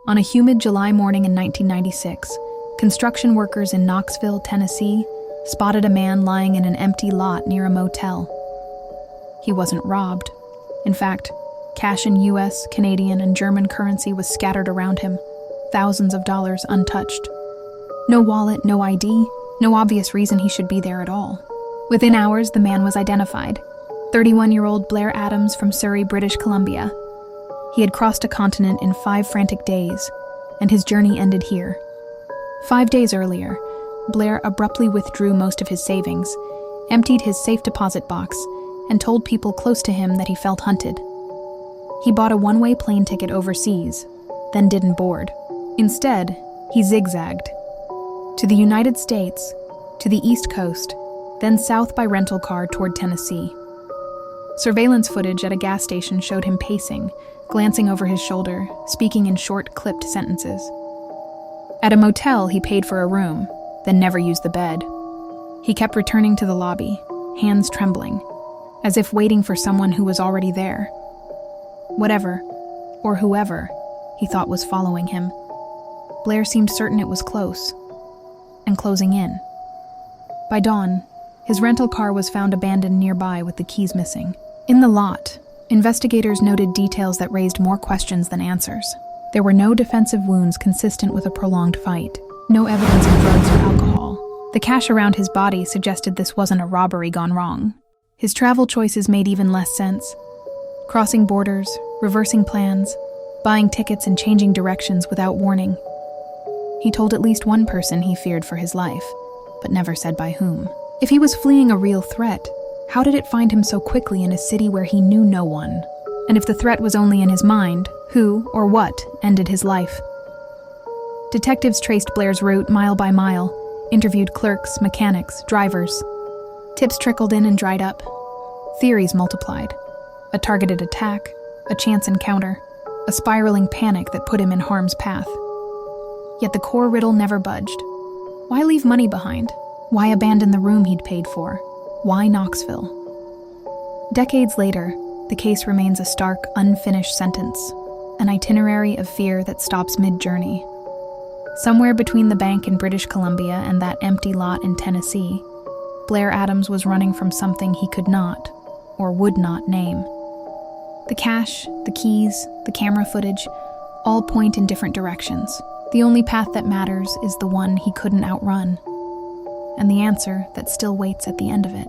On a humid July morning in 1996, construction workers in Knoxville, Tennessee, spotted a man lying in an empty lot near a motel. He wasn't robbed. In fact, cash in US, Canadian, and German currency was scattered around him, thousands of dollars untouched. No wallet, no ID, no obvious reason he should be there at all. Within hours, the man was identified. 31-year-old Blair Adams from Surrey, British Columbia. He had crossed a continent in 5 frantic days, and his journey ended here. 5 days earlier, Blair abruptly withdrew most of his savings, emptied his safe deposit box, and told people close to him that he felt hunted. He bought a one-way plane ticket overseas, then didn't board. Instead, he zigzagged. To the United States, to the East Coast, then south by rental car toward Tennessee. Surveillance footage at a gas station showed him pacing, glancing over his shoulder, speaking in short, clipped sentences. At a motel, he paid for a room, then never used the bed. He kept returning to the lobby, hands trembling, as if waiting for someone who was already there. Whatever, or whoever, he thought was following him. Blair seemed certain it was close, and closing in. By dawn, his rental car was found abandoned nearby with the keys missing. In the lot, investigators noted details that raised more questions than answers. There were no defensive wounds consistent with a prolonged fight, no evidence of drugs or alcohol. The cash around his body suggested this wasn't a robbery gone wrong. His travel choices made even less sense. Crossing borders, reversing plans, buying tickets and changing directions without warning. He told at least one person he feared for his life, but never said by whom. If he was fleeing a real threat, how did it find him so quickly in a city where he knew no one? And if the threat was only in his mind, who or what ended his life? Detectives traced Blair's route mile by mile, interviewed clerks, mechanics, drivers. Tips trickled in and dried up. Theories multiplied. A targeted attack, a chance encounter, a spiraling panic that put him in harm's path. Yet the core riddle never budged. Why leave money behind? Why abandon the room he'd paid for? Why Knoxville? Decades later, the case remains a stark, unfinished sentence, an itinerary of fear that stops mid-journey. Somewhere between the bank in British Columbia and that empty lot in Tennessee, Blair Adams was running from something he could not, or would not, name. The cash, the keys, the camera footage, all point in different directions. The only path that matters is the one he couldn't outrun, and the answer that still waits at the end of it.